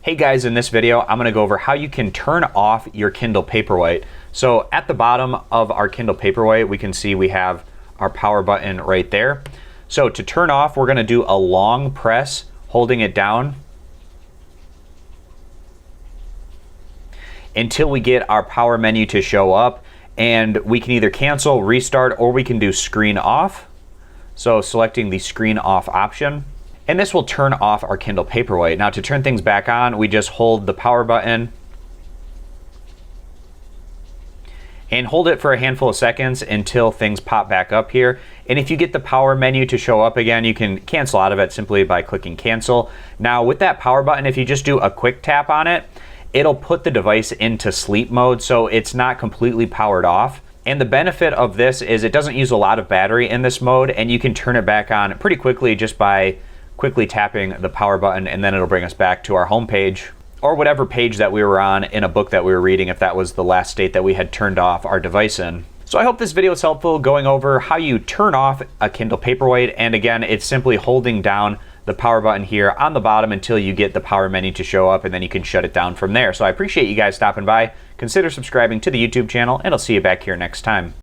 Hey guys, in this video, I'm gonna go over how you can turn off your Kindle Paperwhite. So at the bottom of our Kindle Paperwhite, we can see we have our power button right there. So to turn off, we're gonna do a long press, holding it down until we get our power menu to show up. And we can either cancel, restart, or we can do screen off. So selecting the screen off option. And this will turn off our Kindle Paperwhite. Now to turn things back on, we just hold the power button and hold it for a handful of seconds until things pop back up here. And if you get the power menu to show up again, you can cancel out of it simply by clicking cancel. Now with that power button, if you just do a quick tap on it, it'll put the device into sleep mode, so it's not completely powered off. And the benefit of this is it doesn't use a lot of battery in this mode, and you can turn it back on pretty quickly just by quickly tapping the power button, and then it'll bring us back to our home page or whatever page that we were on in a book that we were reading, if that was the last state that we had turned off our device in. So I hope this video was helpful going over how you turn off a Kindle Paperwhite. And again, it's simply holding down the power button here on the bottom until you get the power menu to show up, and then you can shut it down from there. So I appreciate you guys stopping by. Consider subscribing to the YouTube channel, and I'll see you back here next time.